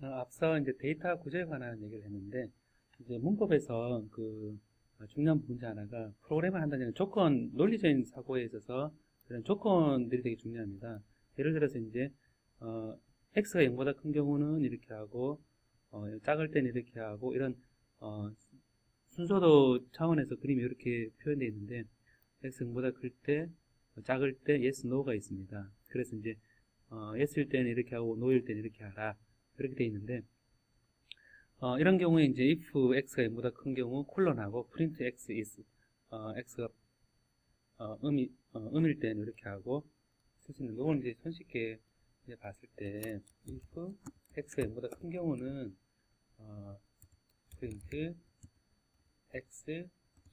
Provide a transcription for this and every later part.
앞서 이제 데이터 구조에 관한 얘기를 했는데, 이제 문법에서 중요한 부분 중 하나가 프로그램을 한다는 조건, 논리적인 사고에 있어서 그런 조건들이 되게 중요합니다. 예를 들어서 이제, x가 0보다 큰 경우는 이렇게 하고, 작을 때는 이렇게 하고, 이런, 순서도 차원에서 그림이 이렇게 표현되어 있는데, x 0보다 클 때, 작을 때 yes, no가 있습니다. 그래서 이제, yes일 때는 이렇게 하고, no일 때는 이렇게 하라. 이렇게 되어 있는데, 이런 경우에 이제 if x가 0보다 큰 경우 콜론하고 print x is x가 음일 때는 이렇게 하고 쓸 수 있는 거. 이건 이제 손쉽게 이제 봤을 때 if x가 0보다 큰 경우는 print x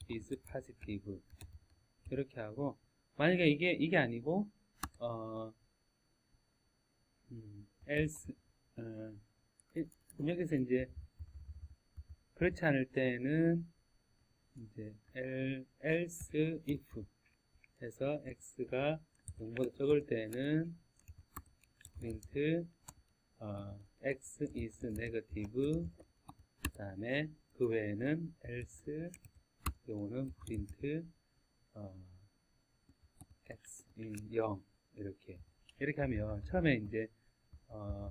is positive 이렇게 하고, 만약에 이게 아니고 else 여기서 이제 그렇지 않을 때는 이제 else if 해서 x가 0보다 적을 때는 print x is negative, 그 다음에 그 외에는 else 경우는 print x is 0 이렇게 하면 처음에 이제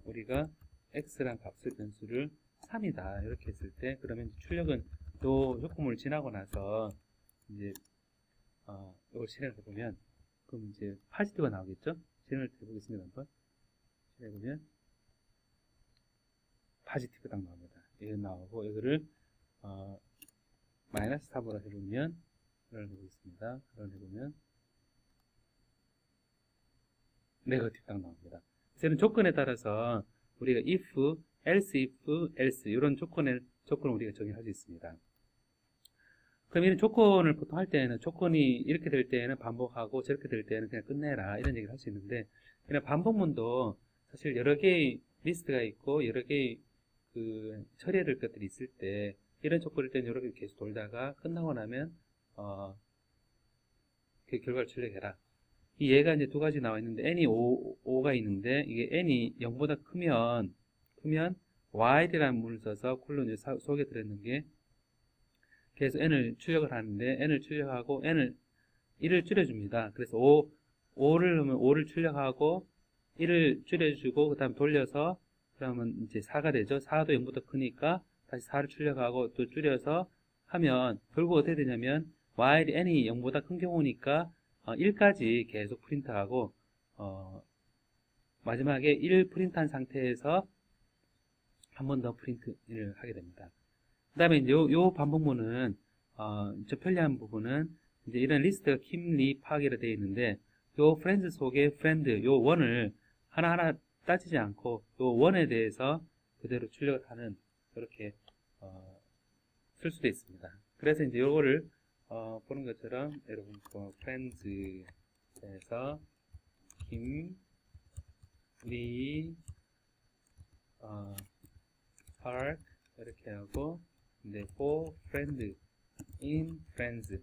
우리가 x란 값을 변수를 3이다 이렇게 했을 때, 그러면 출력은 요 조건을 지나고 나서 이제 이걸 실행을 해보면, 그럼 이제 파지티브가 나오겠죠? 실행을 해보겠습니다. 한번 실행해보면 파지티브 딱 나옵니다. 이거 나오고, 이거를 마이너스 3으로 해보면, 이걸 해보겠습니다. 이걸 해보면 네거티브 딱 나옵니다. 그래서 이런 조건에 따라서 우리가 if, else, if, else 이런 조건을 우리가 적용할 수 있습니다. 그럼 이런 조건을 보통 할 때는, 조건이 이렇게 될 때는 반복하고 저렇게 될 때는 그냥 끝내라 이런 얘기를 할 수 있는데, 이런 반복문도 사실 여러 개의 리스트가 있고 여러 개의 처리해야 될 것들이 있을 때, 이런 조건일 때는 이렇게 계속 돌다가 끝나고 나면 그 결과를 출력해라. 이 예가 이제 두 가지 나와 있는데, n이 5가 있는데, 이게 n이 0보다 크면 while이라는 문을 써서 콜론 속에 들어있는 게, 그래서 n을 출력을 하는데, n을 출력하고 n을 1을 줄여줍니다. 그래서 5를 넣으면 5를 출력하고 1을 줄여주고 그 다음에 돌려서, 그러면 이제 4가 되죠. 4도 0보다 크니까 다시 4를 출력하고 또 줄여서 하면 결국 어떻게 되냐면, while n이 0보다 큰 경우니까 1까지 계속 프린트하고 마지막에 1 프린트한 상태에서 한 번 더 프린트를 하게 됩니다. 그 다음에 이제 요 반복문은 저 편리한 부분은 이제 이런 리스트가 킴, 리, 팍이라 되어 있는데, 요 프렌즈 속에 프렌드 요 원을 하나하나 따지지 않고 요 원에 대해서 그대로 출력을 하는, 이렇게 쓸 수도 있습니다. 그래서 이제 요거를 보는 것처럼 여러분 프렌즈에서 김, 리, 파크 이렇게 하고, 이제 for friend in friends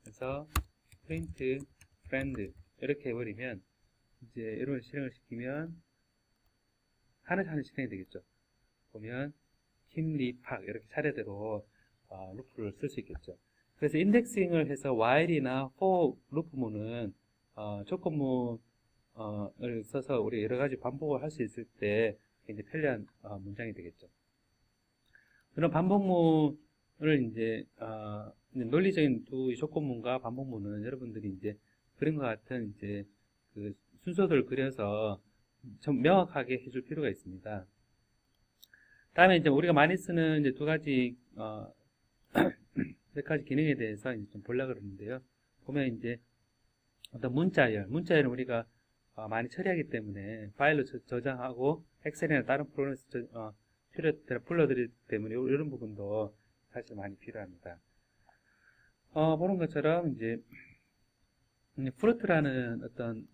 그래서 print friend 이렇게 해버리면, 이제 이런 실행을 시키면 하나씩 실행이 되겠죠. 보면 김, 리, 팍 이렇게 차례대로 루프를 쓸 수 있겠죠. 그래서 인덱싱을 해서 while이나 for 루프문은 조건문을 써서 우리 여러 가지 반복을 할 수 있을 때 굉장히 편리한 문장이 되겠죠. 그런 반복문을 이제 논리적인 두 조건문과 반복문은 여러분들이 이제 그림과 같은 이제 그 순서들을 그려서 좀 명확하게 해줄 필요가 있습니다. 다음에 이제 우리가 많이 쓰는 이제 두 가지 몇 가지 기능에 대해서 이제 좀 보려고 그러는데요. 보면 이제 어떤 문자열은 우리가 많이 처리하기 때문에 파일로 저장하고 엑셀이나 다른 프로그램에서 불러드리기 때문에 이런 부분도 사실 많이 필요합니다. 보는 것처럼 이제 프루트라는 어떤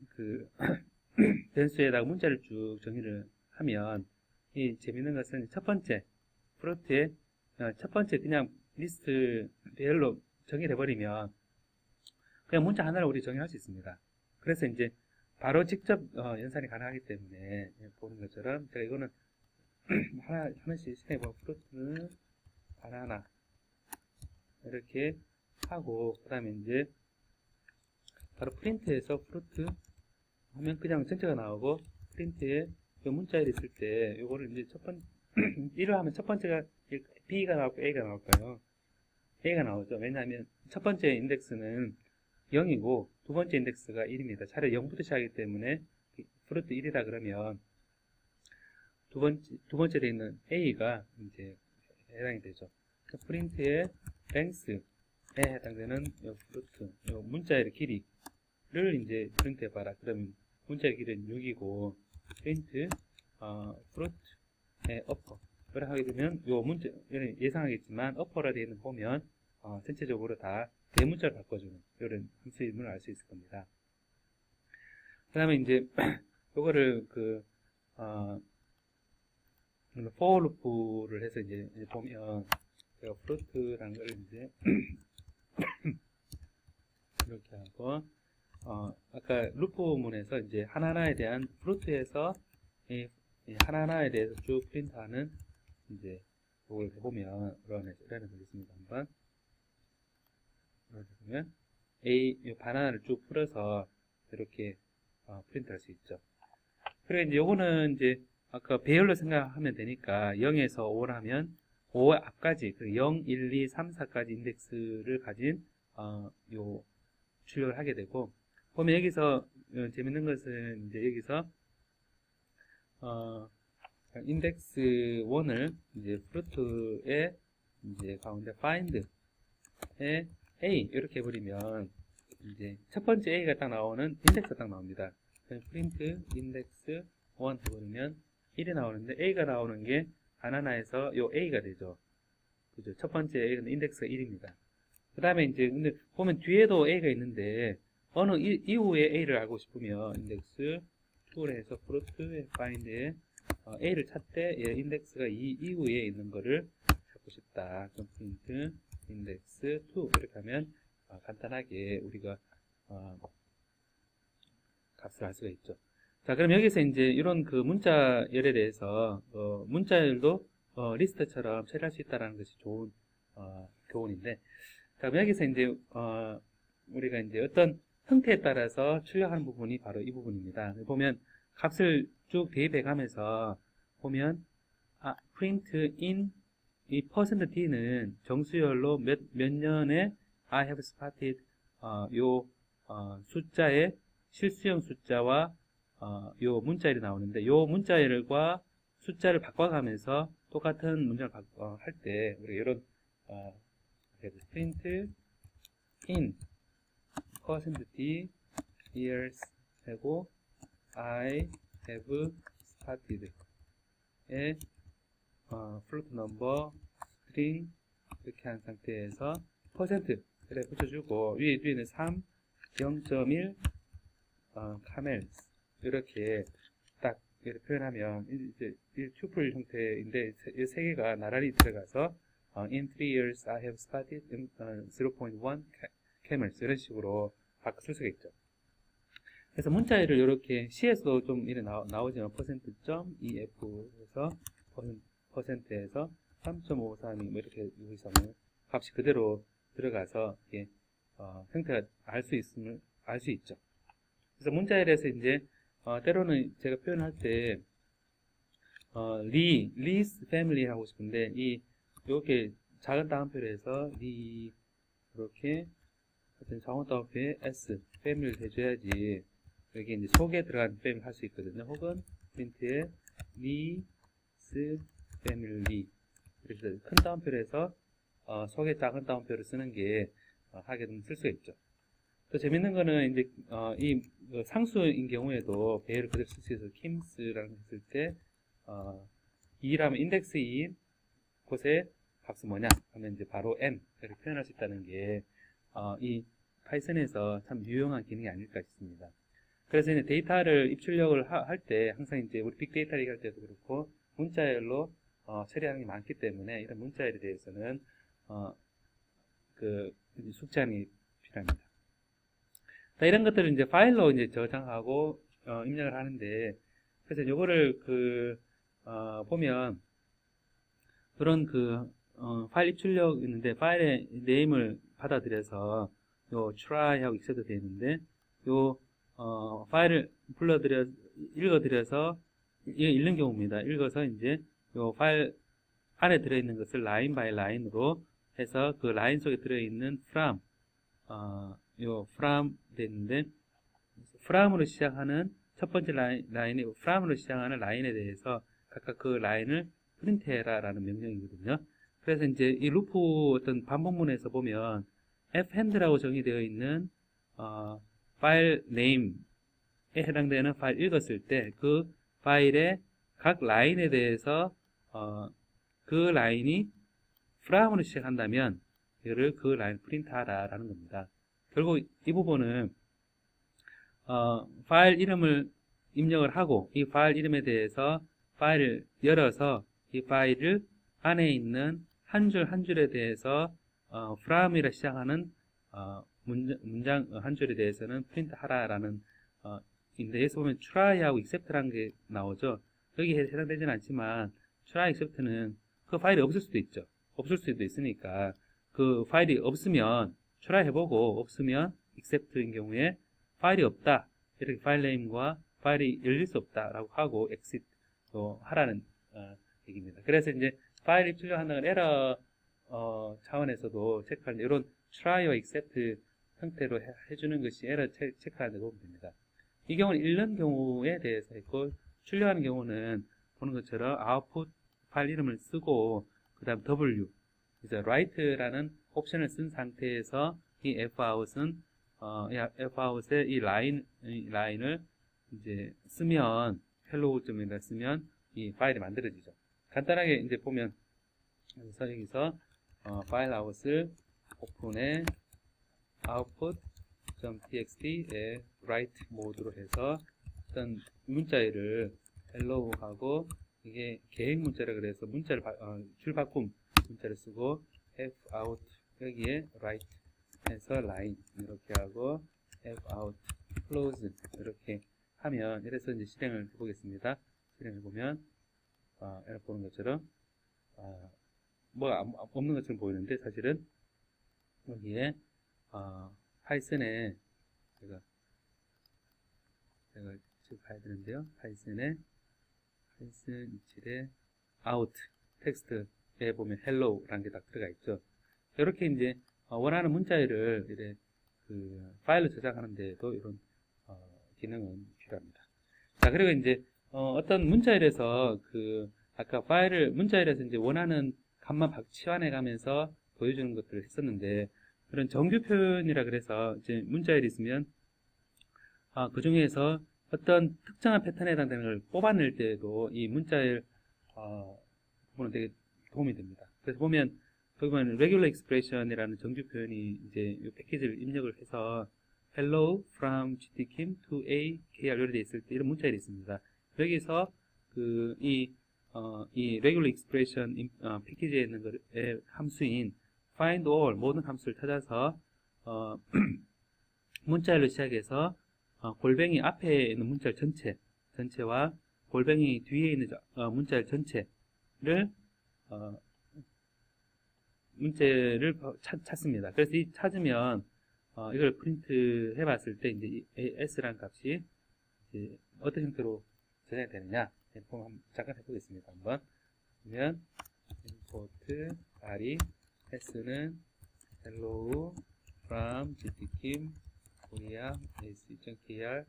변수에다가 문자를 쭉 정의를 하면, 이 재밌는 것은 첫 번째 프루트의 첫 번째 그냥 리스트별로 정의를 해버리면 그냥 문자 하나를 우리 정의할 수 있습니다. 그래서 이제 바로 직접 연산이 가능하기 때문에 보는 것처럼, 제가 이거는 하나씩 해보. 프루트, 바나나. 이렇게 하고, 그 다음에 이제, 바로 프린트에서 프루트 하면 그냥 전체가 나오고, 프린트에 요 문자열이 있을 때, 요거를 이제 이를 하면 첫 번째가 B가 나올까, A가 나올까요? A가 나오죠. 왜냐하면 첫 번째 인덱스는 0이고, 두 번째 인덱스가 1입니다. 차라리 0부터 시작하기 때문에, 프루트 1이라 그러면, 두 번째에 있는 A가 이제 해당이 되죠. 프린트의 length에 해당되는 요 프루트, 요 문자의 길이를 이제 프린트 해봐라. 그러면 문자의 길이는 6이고, 프린트, 프루트의 upper. 이렇게 하게 되면, 요 문자, 예상하겠지만, upper라 되어 있는 거 보면, 전체적으로 다 대문자를 바꿔주는, 이런 함수임을 알 수 있을 겁니다. 그 다음에 이제, 요거를 for loop를 해서 이제 보면, 제가 프루트라는 걸 이제, 이렇게 하고, 아까 루프문에서 이제 하나하나에 대한 프루트에서 이 하나하나에 대해서 쭉 프린트하는 이제 그걸 해보면 이런 애가 있습니다. 한번 보면 이 바나나를 쭉 풀어서 이렇게 프린트할 수 있죠. 그리고 이제 요거는 이제 아까 배열로 생각하면 되니까 0에서 5를 하면 5 앞까지 0, 1, 2, 3, 4까지 인덱스를 가진 요 출력을 하게 되고, 보면 여기서 재밌는 것은 이제 여기서 인덱스 1을 이제 프루트에 이제 가운데 find에 A 이렇게 해버리면 이제 첫 번째 A가 딱 나오는 인덱스가 딱 나옵니다. 프린트 인덱스 1 해버리면 1이 나오는데 A가 나오는 게 바나나에서 요 A가 되죠. 그죠? 첫 번째 A는 인덱스가 1입니다. 그 다음에 이제 근데 보면 뒤에도 A가 있는데 어느 이후에 A를 알고 싶으면 인덱스 2를 해서 프루트에 find에 A를 찾되 인덱스가 이 이후에 있는 거를 찾고 싶다. 그럼 프린트 인덱스 2 이렇게 하면 간단하게 우리가 값을 알 수가 있죠. 자, 그럼 여기서 이제 이런 그 문자열에 대해서 문자열도 리스트처럼 처리할 수 있다는 것이 좋은 교훈인데, 자, 그럼 여기서 이제 우리가 이제 어떤 형태에 따라서 출력하는 부분이 바로 이 부분입니다. 보면 값을 쭉 대입해 가면서 보면 print in 이 %d는 정수열로 몇 년에 I have spotted 요 숫자의 실수형 숫자와 요 문자열이 나오는데, 요 문자열과 숫자를 바꿔가면서 똑같은 문장을 할 때 우리가 이런 print in %d years 하고 I have spotted 에 float number string 이렇게 한 상태에서 %를 붙여주고 위에는 3 0.1 camels 이렇게 딱 이렇게 표현하면 이제 튜플 형태인데 이 세 개가 나란히 들어가서 in 3 years I have spotted 0.1 camels 이런 식으로 바꿔 수가 있죠. 그래서 문자열을 이렇게 C에서도 좀 이렇게 나오지만 %.EF에서 %에서 3.532 뭐 이렇게 여기서는 값이 그대로 들어가서 이게 형태가 알 수 있죠. 그래서 문자열에서 이제 때로는 제가 표현할 때 리스 패밀리 하고 싶은데 요렇게 작은 따옴표로 해서 이렇게 작은 따옴표에 S 패밀리를 해줘야지 여기 이제 속에 들어간 패밀리 할 수 있거든요. 혹은 프린트에 리스 패밀리 이렇게 큰 따옴표로 해서 속에 작은 따옴표를 쓰는 게 하게 되면 쓸 수가 있죠. 또 재밌는 거는 이제 이 상수인 경우에도 배열을 그대로 쓸 수 있어서 kims라는 했을 때 2라면 인덱스 2인 곳에 값은 뭐냐 하면 이제 바로 m 이렇게 표현할 수 있다는 게 이 파이썬에서 참 유용한 기능이 아닐까 싶습니다. 그래서 이제 데이터를 입출력을 할 때 항상 이제 우리 빅데이터 얘기할 때도 그렇고 문자열로 처리하는 게 많기 때문에 이런 문자열에 대해서는 숙지하는 게 필요합니다. 자, 이런 것들을 이제 파일로 이제 저장하고 입력을 하는데, 그래서 요거를 보면 그런 파일 입출력 있는데 파일의 네임을 받아들여서 요 try하고 accept 되어 있는데 요 파일을 읽어드려서 이게 읽는 경우입니다. 읽어서 이제 요 파일 안에 들어있는 것을 라인 바이 라인으로 해서 그 라인 속에 들어있는 from 요 from 됐는데 from으로 시작하는 첫 번째 라인이 from으로 시작하는 라인에 대해서 각각 그 라인을 프린트해라 라는 명령이거든요. 그래서 이제 이 루프 어떤 반복문에서 보면 fhand라고 정의되어 있는 파일 네임에 해당되는 파일 읽었을 때 그 파일의 각 라인에 대해서 그 라인이 from으로 시작한다면 이거를 그 라인 프린트하라 라는 겁니다. 결국 이 부분은 파일 이름을 입력을 하고 이 파일 이름에 대해서 파일을 열어서 이 파일을 안에 있는 한 줄 한 줄에 대해서 from이라 시작하는 문장 한 줄에 대해서는 프린트 하라라는 인데 여기서 보면 try하고 accept라는 게 나오죠. 여기에 해당되지는 않지만 try, accept는 그 파일이 없을 수도 있죠. 없을 수도 있으니까 그 파일이 없으면 try 해보고 없으면 accept인 경우에 파일이 없다 이렇게 파일 네임과 파일이 열릴 수 없다라고 하고 exit 하라는 얘기입니다. 그래서 이제 파일 입출력한다는 에러 차원에서도 체크하는데 이런 try와 accept 형태로 해주는 것이 에러 체크하는 데 도움이 됩니다. 이 경우는 읽는 경우에 대해서 있고 출력하는 경우는 보는 것처럼 output 파일 이름을 쓰고 그 다음 W 이제 write라는 옵션을 쓴 상태에서 이 fout은 fout의 이 라인을 이제 쓰면 hello.이라 쓰면 이 파일이 만들어지죠. 간단하게 이제 보면 여기서 파일 아웃을 오픈해 output.txt에 write 모드로 해서 어떤 문자를 hello 하고 이게 계획 문자라 그래서 문자를 줄 바꿈 문자를 쓰고 fout 여기에 write 해서 line 이렇게 하고 fout close 이렇게 하면 이래서 이제 실행을 해보겠습니다. 실행해 보면 이렇게 보는 것처럼 뭐 없는 것처럼 보이는데 사실은 여기에 파이썬에 제가 지금 봐야 되는데요. 파이썬 27에 out 텍스트에 보면 hello라는 게 딱 들어가 있죠. 이렇게 이제 원하는 문자를 이래 파일로 저장하는 데에도 이런 기능은 필요합니다. 자, 그리고 이제 어떤 문자열에서 아까 문자열에서 이제 원하는 값만 치환해 가면서 보여주는 것들을 했었는데 그런 정규 표현이라 그래서 이제 문자열이 있으면 그 중에서 어떤 특정한 패턴에 해당되는 걸 뽑아낼 때에도 이 문자열 부분은 되게 도움이 됩니다. 그래서 보면 거기 보면 regular expression이라는 정규 표현이 이제 이 패키지를 입력을 해서 hello from gtkim to a kr 이렇게 되어 있을 때 이런 문자열이 있습니다. 여기서 이 regular expression 패키지에 있는 거의 함수인 find all 모든 함수를 찾아서 문자열로 시작해서 골뱅이 앞에 있는 문자열 전체와 골뱅이 뒤에 있는 문자열 전체를 문자를 찾습니다. 그래서 이 찾으면 이걸 프린트 해봤을 때 이제 s라는 값이 이제 어떤 형태로 저장이 되느냐 한번 잠깐 해보겠습니다. 한번 그러면 import r이 s는 hello from gtkim korea ac.kr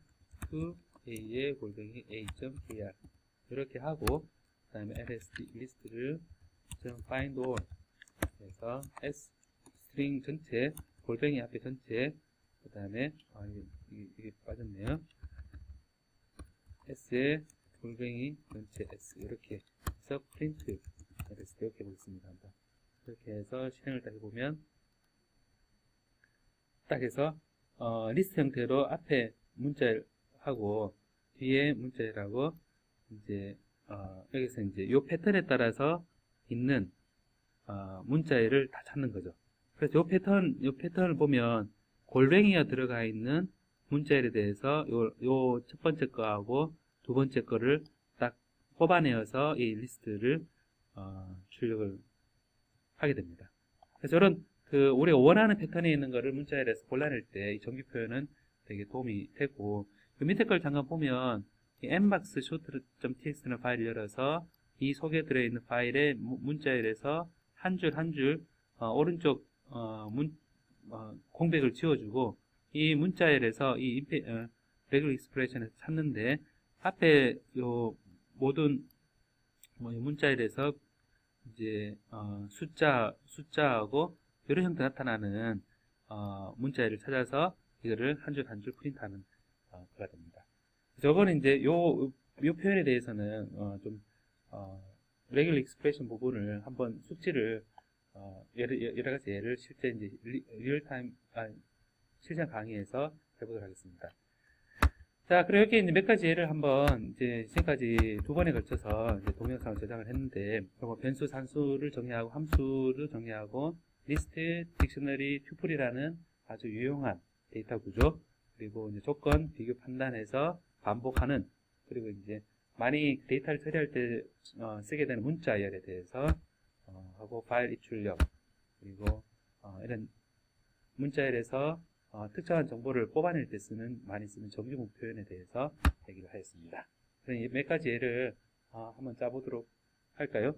to a의 골뱅이 a.kr 이렇게 하고 그 다음에 list를 find all 그래서 s 스트링 전체 골뱅이 앞에 전체 그 다음에 이게 빠졌네요. s의 골뱅이 전체 s 이렇게 해서 프린트 이렇게 해보겠습니다. 한번 이렇게 해서 실행을 딱 해보면 딱 해서 리스트 형태로 앞에 문자하고 뒤에 문자라고 이제 여기서 이제 요 패턴에 따라서 있는 문자열을 다 찾는 거죠. 그래서 요 패턴을 보면 골뱅이가 들어가 있는 문자열에 대해서 요 첫 번째 거하고 두 번째 거를 딱 뽑아내어서 이 리스트를 출력을 하게 됩니다. 그래서 저런 우리가 원하는 패턴에 있는 거를 문자열에서 골라낼 때 이 정규 표현은 되게 도움이 되고, 그 밑에 걸 잠깐 보면 이 nbox short.txt는 파일을 열어서 이 속에 들어있는 파일의 문자열에서 한 줄 한 줄 오른쪽 공백을 지워주고, 이 문자열에서 이 regular expression을 찾는데 앞에 요 모든 문자열에서 이제 숫자하고 이런 형태 나타나는 문자열을 찾아서 이거를 한 줄 한 줄 프린트하는 거가 됩니다. 저거는 이제 요 표현에 대해서는 regular expression 부분을 한번 숙지를 여러 가지 예를 실제 이제 리얼타임 실전 강의에서 해보도록 하겠습니다. 자, 그리고 여기 이제 몇 가지 예를 한번 이제 지금까지 두 번에 걸쳐서 이제 동영상을 저장을 했는데, 변수, 산수를 정의하고 함수를 정의하고 리스트, 딕셔너리, 튜플이라는 아주 유용한 데이터 구조, 그리고 이제 조건, 비교 판단해서 반복하는, 그리고 이제 많이 데이터를 처리할 때 쓰게 되는 문자열에 대해서 하고 파일 입출력, 그리고 이런 문자열에서 특정한 정보를 뽑아낼 때 많이 쓰는 정규문 표현에 대해서 얘기를 하였습니다. 몇 가지 예를 한번 짜보도록 할까요?